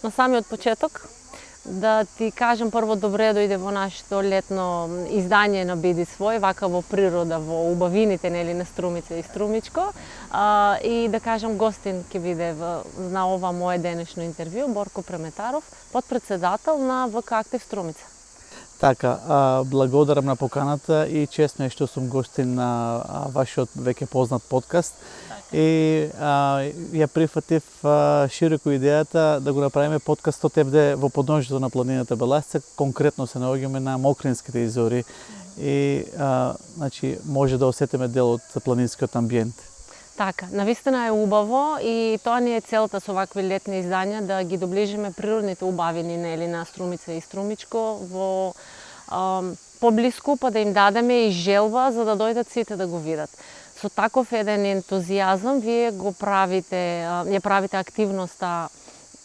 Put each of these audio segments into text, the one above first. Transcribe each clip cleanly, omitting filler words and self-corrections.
на самиот почеток да ти кажам прво добре дојде во нашето летно издание на Биди свој, вака во природа, во убавините нели на Струмица и Струмичко, и да кажам гостин ќе биде на ова мое денешно интервју Борко Преметаров, потпредседател на ВК Актив Струмица. Така, благодарам на поканата и честно е што сум гостин на вашиот веќе познат подкаст. И ја прифатив широко идејата да го направиме подкастот евде во подножјето на планината Беласица, конкретно се наоѓаме на Мокринските изори и значи може да осетиме дел од планинскиот амбиент. Така, навистина е убаво и тоа ни е целта со вакви летни издања да ги доближиме природните убавини нели на Струмица и Струмичко во поблиску, па да им дадеме и желба за да дојдат сите да го видат. Со таков еден ентузијазам вие го правите, ја правите активноста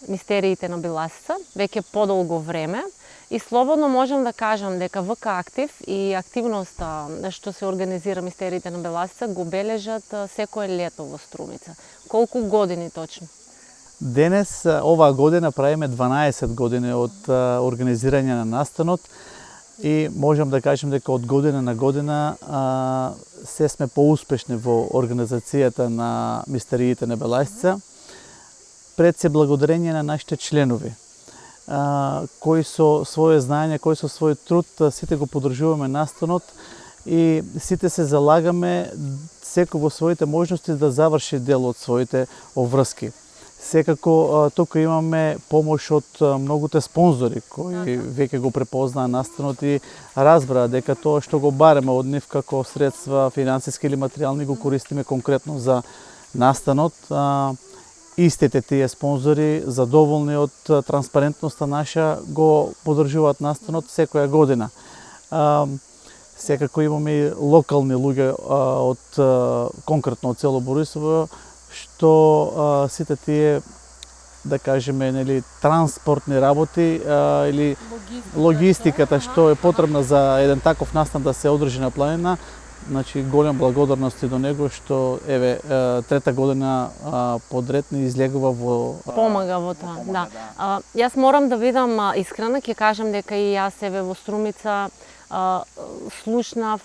Мистериите на Беласица веќе подолго време и слободно можам да кажам дека ВК Актив и активноста што се организира Мистериите на Беласица го бележат секое лето во Струмица. Колку години точно? Денес, оваа година, правиме 12 години од организирање на настанот и можам да кажем дека од година на година се сме поуспешни во организацијата на Мистериите на Беласица, пред се благодарение на нашите членови, кои со своје знаење, кои со свој труд, сите го поддржуваме настанот и сите се залагаме секој во своите можности да заврши дел од своите обврски. Секако тука имаме помош од многуте спонзори кои веќе го препознаа настанот и разбраа дека тоа што го бареме од нив како средства финансиски или материјални го користиме конкретно за настанот. Истите тие спонзори, задоволни од транспарентноста наша, го поддржуваат настанот секоја година. Секако имаме и локални луѓе од конкретно од село Борисово, што сите тие, да кажеме, нели, транспортни работи или логистиката што е потребна за еден таков настан да се одржи на планина, значи голем благодарности до него што еве трета година подред ни излегува во помага во тоа, да. Јас морам да бидам искрена, ќе кажам дека и јас еве во Струмица слушнав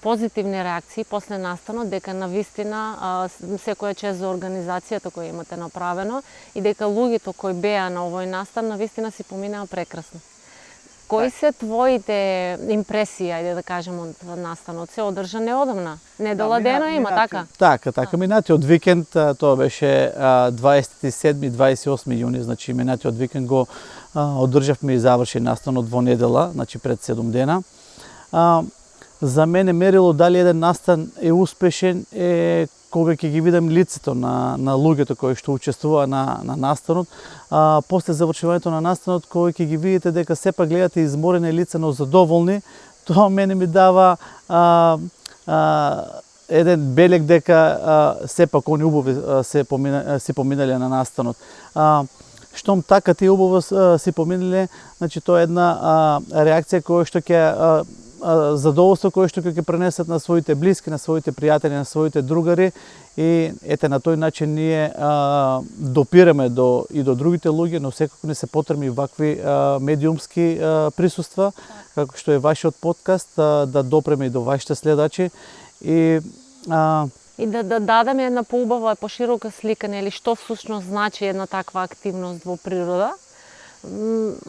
позитивни реакции после настанот, дека навистина секоја чест за организацијата која имате направено и дека луѓето кои беа на овој настан навистина си поминаа прекрасно. Кои се твоите импресии, ајде да кажем, од настанот? Се одржа неодамна. Недела дена има, така? Така. Минатиот викенд, тоа беше 27-28 јуни, значи минатиот викенд го одржавме и заврши настанот во недела, значи пред 7 дена. За мене мерило дали еден настан е успешен е кога ќе ги видам лицето на луѓето кои што учествува на настанот, после завршувањето на настанот, кои ќе ги видите дека сепак гледате изморени лица, но задоволни, тоа мене ми дава еден белег дека сепак они убави си поминале на настанот. Штом така тие убаво си поминале, значи тоа е една реакција која што ќе задоволство кое што ќе пренесат на своите блиски, на своите пријатели, на своите другари и ете на тој начин ние допираме и до другите луѓе, но секако не се потребни вакви медиумски присуства, како што е вашиот подкаст, да допреме и до вашите следачи и да дадеме една поубава, поширока слика, нели, што всушност значи една таква активност во природа.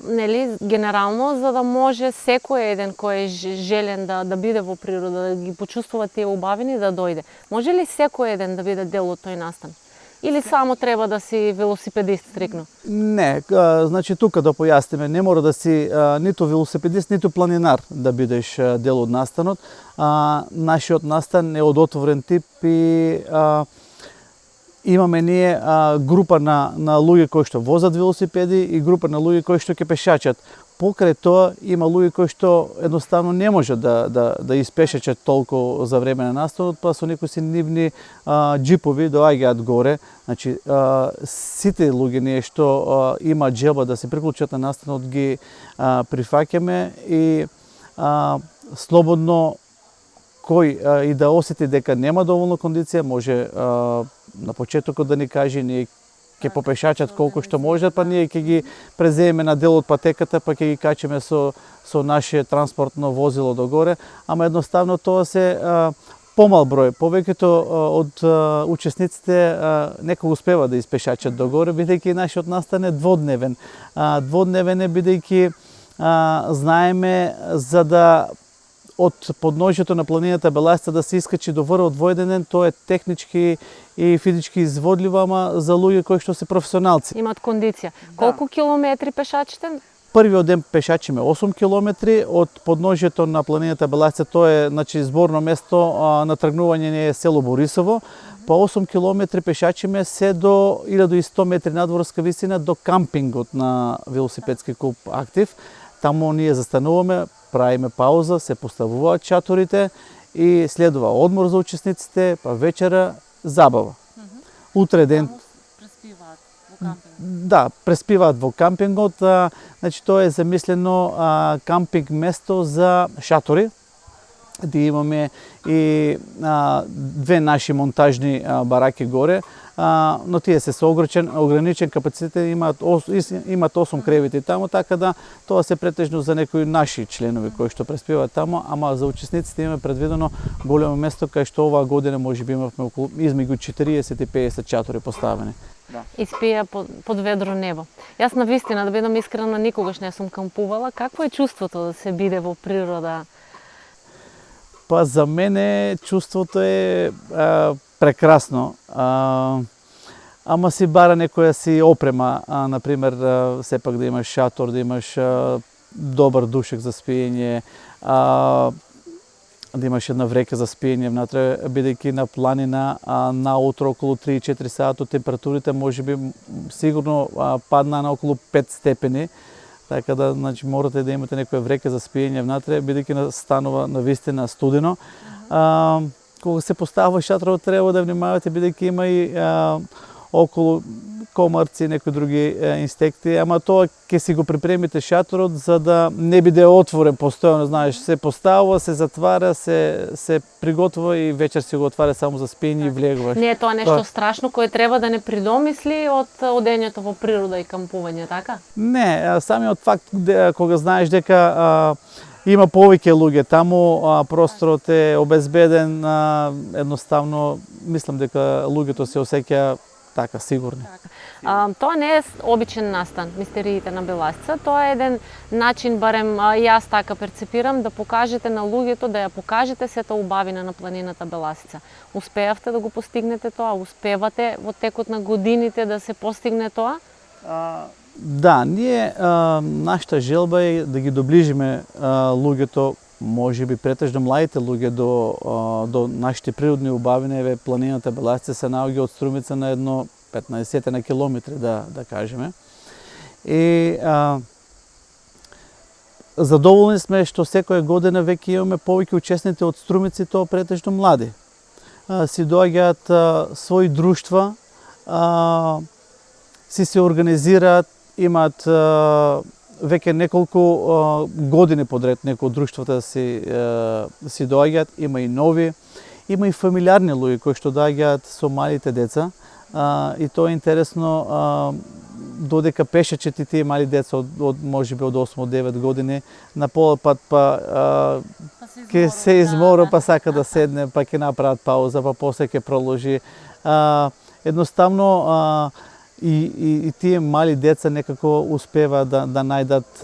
Нели, генерално, за да може секој еден кој е желен да биде во природа, да ги почувствува тие убавини, да дојде. Може ли секој еден да биде дел од тој настан? Или само треба да си велосипедист стрикно? Не, значи тука да појасниме, не мора да си ниту велосипедист, ниту планинар да бидеш дел од настанот. Нашиот настан е од отворен тип и имаме ние група на луѓе кои што возат велосипеди и група на луѓе кои што ќе пешачат. Покрај тоа има луѓе кои што едноставно не може да испешачат толку за време на настанот, па со некои си нивни џипови доаѓаат горе. Значи сите луѓе ние што имаат желба да се приклучат на настанот ги прифаќаме и слободно кој и да осети дека нема доволно кондиција, може на почетокот да ни каже, ние ќе попешачат колку што можат, па ние ќе ги преземеме на дел од патеката, па ќе ги качиме со наше транспортно возило догоре, ама едноставно тоа се помал број. Повеќето од учесниците некогу успева да испешачат догоре, бидејќи нашиот настан е дводневен. Дводневен е бидејќи знаеме за да од подножјето на планината Беласица да се искачи до врвот во еден ден, тоа е технички и физички изводливо, ама за луѓе кои што се професионалци. Имат кондиција. Колку километри пешачите? Првиот ден пешачиме 8 километри од подножјето на планината Беласица, тоа е значи зборно место на тргнување не е село Борисово, па 8 километри пешачиме се до 1100 метри надворска висина до кампингот на велосипедски клуб Актив. Таму ние застануваме, правиме пауза, се поставуваат чаторите и следува одмор за учесниците, па вечера забава. Утре ден преспиваат во кампинг. Да, преспиваат во кампингот, значи тоа е замислено кампинг место за шатори. Да имаме и две наши монтажни бараки горе, но тие се со ограничен капацитет, имаат 8 кревети таму, така да тоа се претежно за некои наши членови кои што преспиваат таму, ама за учесниците имаме предвидено големо место кај што оваа година можеби имавме околу измеѓу 40 и 50 чатори поставени. Да. И спија под ведро небо. Јас навистина, да бидам искрена, никогаш не сум кампувала. Какво е чувството да се биде во природа? Па за мене чувството е прекрасно. Ама си бара некоја си опрема, например, сепак да имаш шатор, да имаш добар душек за спиење, да имаш една врека за спиење внатре, бидејќи на планина наутро околу 3-4 сата температурите можеби сигурно падна на околу 5 степени. Така да, значи, морате да имате некоја врека за спиење внатре, бидејќи станува навистина студено. Кога се поставува шатрот, треба да внимавате, бидејќи има и околу комарци и некои други инсекти, ама тоа ќе си го припремите шаторот за да не биде отворен постојано, знаеш, се поставува, се затвара, се приготвува и вечер си го отваря само за спиење и влегуваш. Не е тоа нешто страшно кое треба да не придомисли од одењето во природа и кампување, така? Не, самиот факт кога знаеш дека има повеќе луѓе таму, просторот е обезбеден, едноставно мислам дека луѓето се осеќаја така сигурни. Тоа не е обичен настан, мистериите на Беласица. Тоа е еден начин, барем јас така перцепирам, да покажете на луѓето, да ја покажете сета убавина на планината Беласица. Успеавте да го постигнете тоа? Успевате во текот на годините да се постигне тоа? Да, ние нашата желба е да ги доближиме луѓето, можеби претежно младите луѓе до нашите природни убавини. Еве планината Беласица се наоѓа од Струмица на едно 15 на километри, да кажеме. И задоволни сме што секоја година веќе имаме повеќе учесници од Струмици, тоа претежно млади. Си доаѓаат своји друштва, си се организираат, имаат веќе неколку години подред некои од друштвата си доаѓаат, има и нови, има и фамилиарни луѓе кои што доаѓаат со малите деца, и тоа е интересно, додека пешачите тие мали деца од можеби од 8-9 години на полот пат ќе се измора, па сака да седне, па ќе направат пауза, па после ќе продолжи. Едноставно и тие мали деца некако успеваат да најдат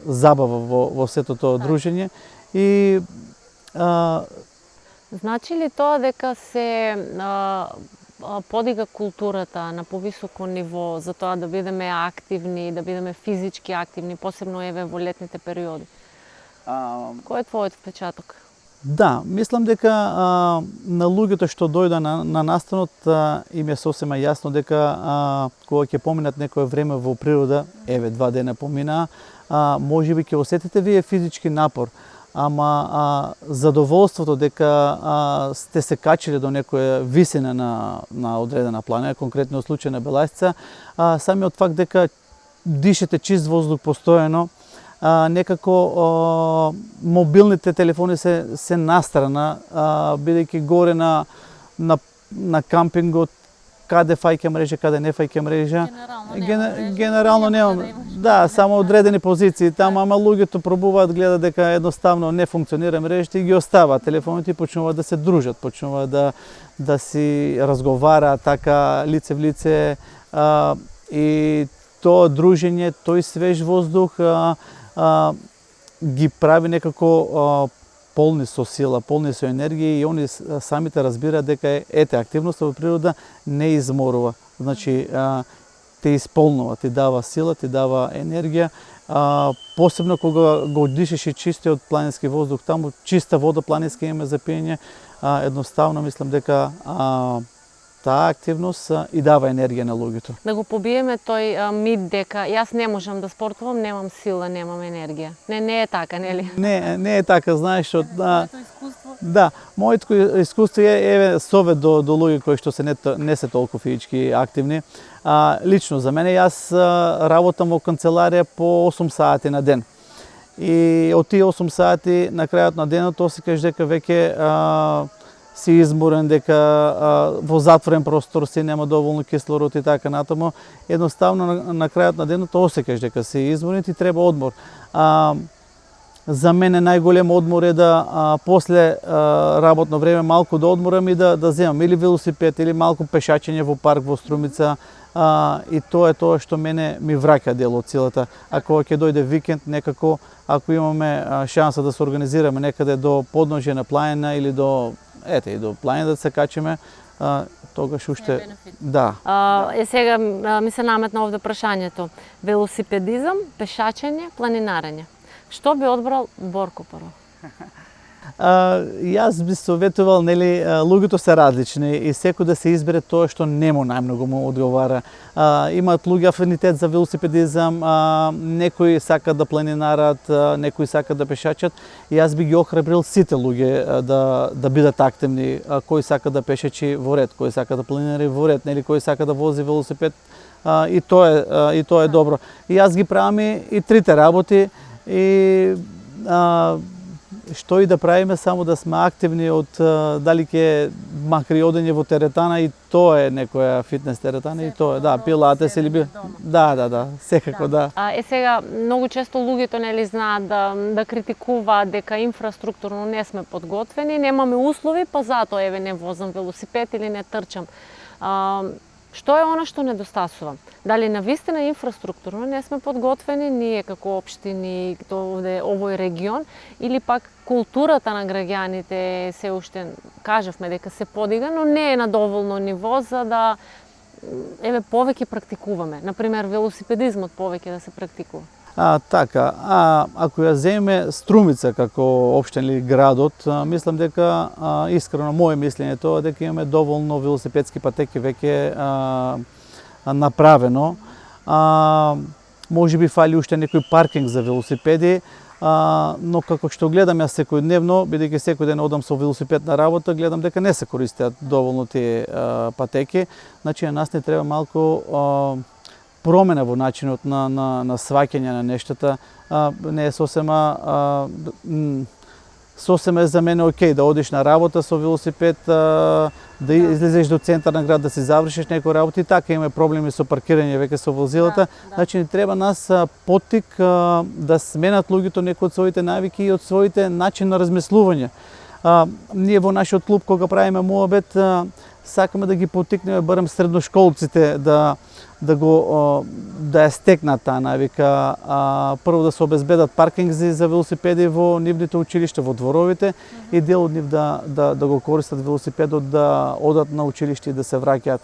забава во сето тоа дружење и значи ли тоа дека се подига културата на повисоко ниво за тоа да бидеме активни, да бидеме физички активни, посебно еве во летните периоди? Кој е твојот впечаток? Да, мислам дека на луѓето што дојда на настанот им е сосема јасно дека кога ќе поминат некое време во природа, еве 2 дена поминаа, можеби ќе осетите вие физички напор, ама задоволството дека сте се качили до некоја висина на одредена планина, конкретно во случај на Беласица, самиот факт дека дишете чист воздух постојано, некако мобилните телефони се настрана, бидејќи горе на кампингот каде фаќа мрежа, каде не фаќа мрежа. Генерално немам. Да, само одредени позиции таму, ама луѓето пробуваат, гледат дека едноставно не функционира мрежата и ги оставаат телефоните и почнуваат да се дружат, почнуваат да си разговараат така лице в лице, и тоа дружење, тој свеж воздух ги прави некако полни со сила, полни со енергија и они самите разбираат дека активноста во природа не изморува. Значи, те исполнува, ти дава сила, ти дава енергија, посебно кога го дишеш и чистиот планински воздух таму, чиста вода планинска имаме за пиење, едноставно мислам дека таа активност и дава енергија на луѓето. Да го побиеме тој мит дека јас не можам да спортувам, немам сила, немам енергија. Не е така, нели? Не е така, знаеш, да, моето искуство е совет до луѓе кои што се не се толку физички активни. Лично за мене, јас работам во канцеларија по 8 сати на ден. И од тие 8 сати на крајот на денот осекаш дека веќе си изморен, дека во затворен простор си нема доволно кислород и така натаму. Едноставно на крајот на денот осекаш дека си изморен и треба одмор. За мене најголем одмор е да после работно време малку да одморам и да земам или велосипед или малку пешачење во парк во Струмица. И тоа е тоа што мене ми враќа дел од силата. Ако ќе дојде викенд, некако, ако имаме шанса да се организираме некаде до подножје на планина или до планина да се качиме, тогаш уште да. Сега ми се наметна овде прашањето. Велосипедизам, пешачење, планинарење. Што би одбрал Борко прво? Јас би советувал, нели, луѓето се различни и секој да се избере тоа што нему најмногу му одговара. Имаат луѓе афинитет за велосипедизам, некои сакаат да планинарат, некои сакаат да пешачат. И јас би ги охрабрил сите луѓе да бидат активни. Кој сака да пешачи во ред, кој сака да планинара во ред, нели, кој сака да вози велосипед, и тоа е добро. И јас ги правам и трите работи и што и да правиме, само да сме активни од дали ќе макар и одење во теретана, и тоа е некоја фитнес теретана, и тоа е, пилатес или да, секако да. Сега многу често луѓето нели знаат да критикуваат дека инфраструктурно не сме подготвени, немаме услови, па затоа не возам велосипед или не трчам. Што е она што недостасува? Дали навистина инфраструктурно не сме подготвени, ние како општини, овој регион, или пак културата на граѓаните се уште, кажавме дека се подига, но не е на доволно ниво за да повеќе практикуваме. Например, велосипедизмот повеќе да се практикува. Така, ако ја земеме Струмица како општина или градот, мислам дека искрено моје мислење тоа дека имаме доволно велосипедски патеки веќе направено. Може би фали уште некој паркинг за велосипеди, но како што гледам јас секојдневно, бидејќи секој ден одам со велосипед на работа, гледам дека не се користат доволно тие патеки. Значи, на нас не треба малку промена во начинот на сваќање на нештата. Не е сосема за мене окей да одиш на работа со велосипед, да излезеш до центар на град, да си завршиш некои работи. Така имаме проблеми со паркирање веќе со возилата. Значи, не треба нас поттик да сменат луѓето некои од своите навики и од своите начин на размислување. Ние во нашиот клуб, кога правиме муабет, сакаме да ги поттикнеме барем средношколците да ја стекнат таа навика, прво да се обезбедат паркинзи за велосипеди во нивните училишта, во дворовите, и дел од нив да го користат велосипедот, да одат на училиште и да се враќаат.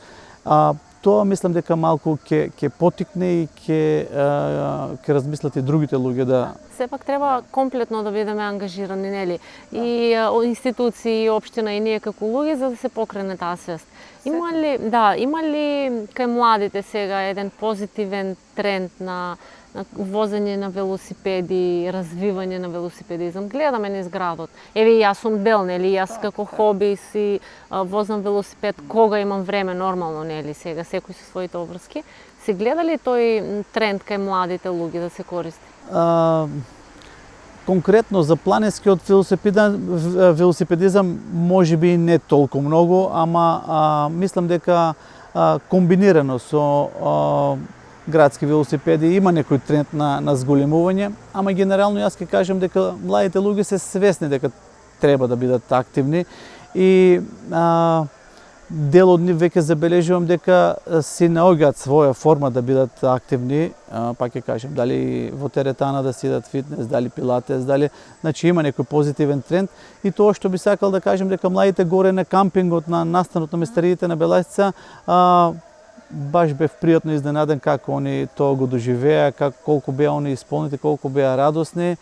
Тоа мислам дека малку ќе поттикне и ќе размислат и другите луѓе да... Сепак треба комплетно да бидеме ангажирани, нели? И институции, и општина, и ние како луѓе, за да се покрене таа свест. Има ли кај младите сега еден позитивен тренд на возење на велосипеди, развивање на велосипедизам? Гледаме низ градот. Еве, јас сум дел, нели? Јас како хоби си возам велосипед кога имам време, нормално, нели? Сега секој со своите обврски. Се гледа ли тој тренд кај младите луѓе да се користи? Конкретно за планинскиот велосипедизам може би не толку многу, ама мислам дека комбинирано со градски велосипеди има некој тренд на зголемување, ама генерално јас ќе кажам дека младите луѓе се свесни дека треба да бидат активни и дел од нив веќе забележувам дека си наоѓаат своја форма да бидат активни, пак ќе кажем, дали во теретана да си идат фитнес, дали пилатес, дали, значи има некој позитивен тренд и тоа што би сакал да кажем дека младите горе на кампингот на настанот на местериите на Беласица, баш бев пријатно изненаден како они тоа го доживеа, колку беа они исполнети, колку беа радосни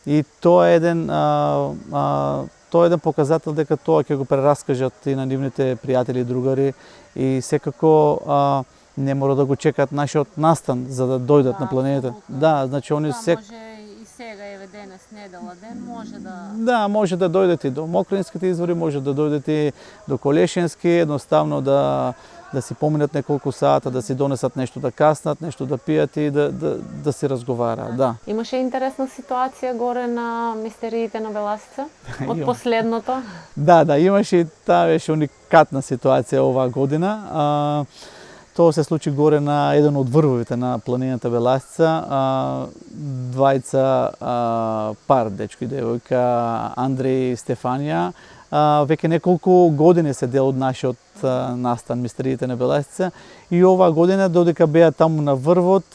и тоа е еден показател дека тоа ќе го прераскажат и на нивните пријатели и другари и секако не мора да го чекаат нашиот настан за да дојдат на планината. Да, значи они може и сега еве денес недела ден може да може да дојдете и до Мокринските извори, може да дојдете и до Колешенски, едноставно да си поминат неколку сата, да си донесат нешто да каснат, нешто да пијат и да се разговараат, да. Имаше интересна ситуација горе на мистериите на Беласица од последното? Да, имаше и таа беше уникатна ситуација оваа година. Тоа се случи горе на еден од врвовите на планината Беласица. Двајца пар, дечко и девојка, Андреј и Стефанија, веќе неколку години се дел од нашиот настан мистериите на Беласица и оваа година додека беа таму на врвот,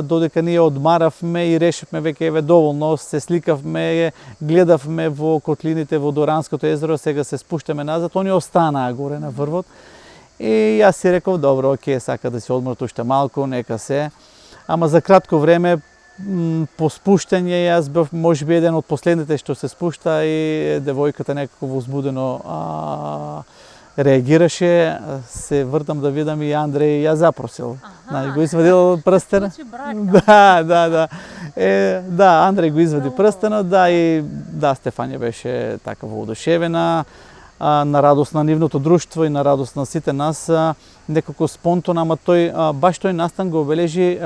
додека ние одмаравме и решивме веќе еве доволно, се сликавме, гледавме во котлините во Доранското езеро, сега се спуштаме назад, они останаа горе на врвот. И јас си реков, добро, оке, сака да се одмрат уште малку, нека се. Ама за кратко време по спуштање јас бев можеби еден од последните што се спушта и девојката некако возбудено реагираше, се вртам да видам и Андреј ја запросил. Го извадил прстен. Да. Андреј го извади прстенот, и Стефанија беше така воодушевена, на радост на нивното друштво и на радост на сите нас, некако спонтано, ама баш тој настан го обележи,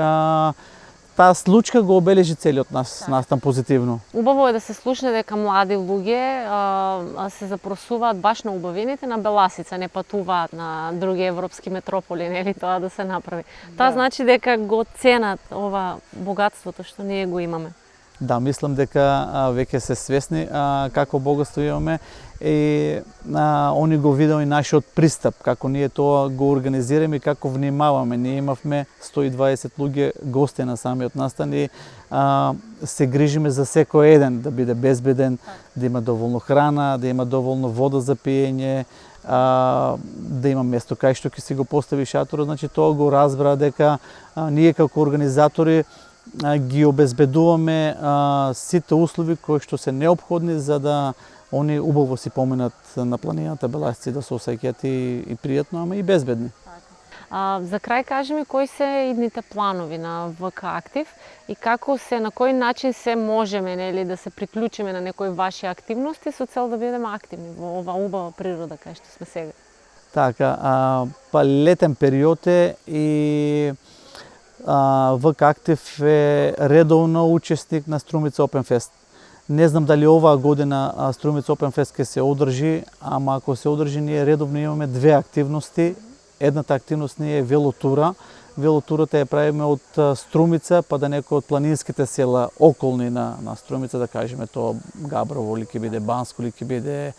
таа случка го обележи целиот настан позитивно. Убаво е да се слушне дека млади луѓе се запросуваат баш на убавините на Беласица, не патуваат на други европски метрополи, нели тоа да се направи. Тоа значи дека го ценат ова богатството што ние го имаме. Да, мислам дека веќе се свесни како богатство имаме и они го видеа и нашиот пристап, како ние тоа го организираме и како внимаваме. Ние имавме 120 луѓе гости на самиот настан и се грижиме за секој еден да биде безбеден, да има доволно храна, да има доволно вода за пиење, да има место кај што ќе си го постави шаторот. Значи тоа го разбра дека ние како организатори ги обезбедуваме сите услови кои што се неопходни за да они убаво си поминат на планината Беласица да се осеќаат и пријатно, ама и безбедни. За крај кажи ми кои се идните планови на ВК Актив и на кој начин се можеме да се приклучиме на некои ваши активности со цел да бидеме активни во оваа убава природа кај што сме сега. Така, летен период е и ВК Актив е редовно учесник на Струмица Open Fest. Не знам дали оваа година Струмица Open Fest ќе се одржи, ама ако се одржи, ние редовно имаме две активности. Едната активност ни е велотура. Велотурата ја правиме од Струмица па да некои од планинските села околни на Струмица, да кажеме тоа Габрово ли ќе биде, Банско ли ќе биде,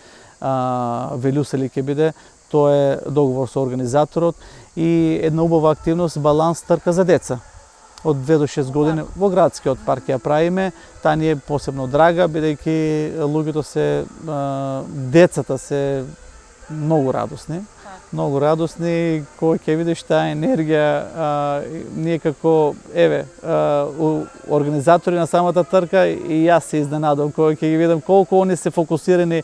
Велюса ли ќе биде. Тоа е договор со организаторот и една убава активност баланс трка за деца. Од 2 до 6 години во градскиот парк ја правиме. Таа ни е посебно драга, бидејќи луѓето децата се многу радосни. Многу радосни, кој ќе видиш таа енергија, ние како, организатори на самата трка и јас се изненадам кој ќе ги видам колку они се фокусирани,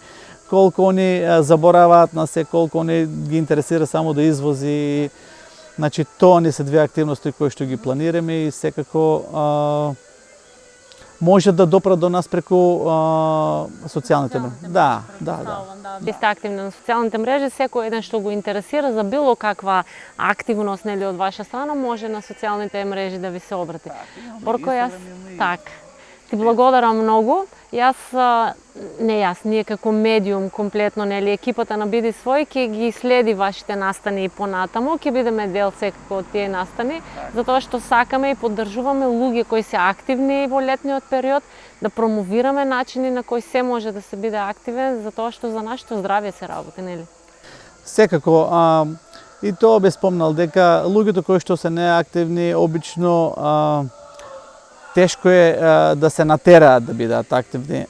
колку они забораваат на се, колку они ги интересира само да извози. Значи, тоа не се две активности кои што ги планираме и секако може да допрат до нас преку социјалните мрежи. Да. Ви сте активни на социјалните мрежи, секој еден што го интересира за било каква активност од ваша страна може на социјалните мрежи да ви се обрати. Борко, Ти благодарам многу. Ние како медиум комплетно, нели, екипата на Биди свој ќе ги следи вашите настани и понатаму, ќе бидеме дел секако од тие настани, затоа што сакаме и поддржуваме луѓе кои се активни во летниот период, да промовираме начини на кои се може да се биде активен, затоа што за нашето здравје се работи, нели? Секако, и тоа бе спомнал дека луѓето кои што се неактивни обично тешко е да се натераат да бидат активни.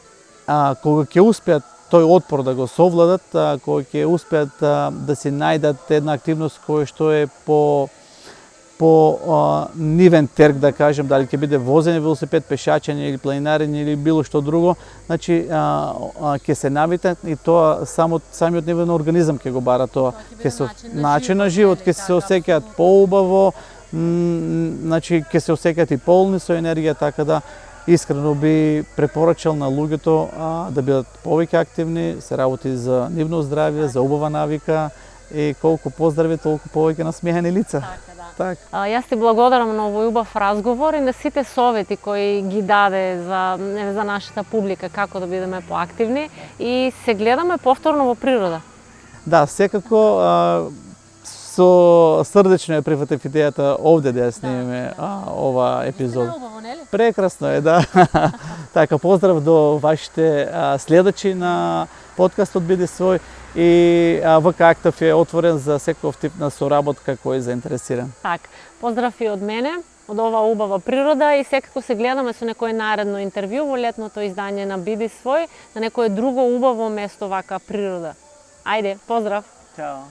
Кога ќе успеат тој отпор да го совладат, кога ќе успеат да си најдат една активност која што е по нивен терк, да кажем, дали ќе биде возење велосипед, пешачење или планинарење или било што друго, значи ќе се навитат и тоа самиот нивен организам ќе го бара тоа. Ќе се начин на живот, ќе се осеќаат поубаво, значи ќе се осеќаат и полни со енергија, така да искрено би препорачал на луѓето да бидат повеќе активни, се работи за нивно здравје, за убава навика и колку поздрави, толку повеќе насмејани лица. Така. Јас ти благодарам на овој убав разговор и на сите совети кои ги даде за нашата публика како да бидеме поактивни и се гледаме повторно во природа. Да, секако со срдечно ја прифатив идејата овде да ја снимиме ова епизод. Прекрасно е, да. Така, поздрав до вашите следачи на подкастот Биди свој и ВК Актив е отворен за секој тип на соработка кој е заинтересиран. Так, поздрав и од мене, од оваа убава природа и секако се гледаме со некој наредно интервју во летното издание на Биди свој, на некое друго убаво место вака природа. Ајде, поздрав! Чао!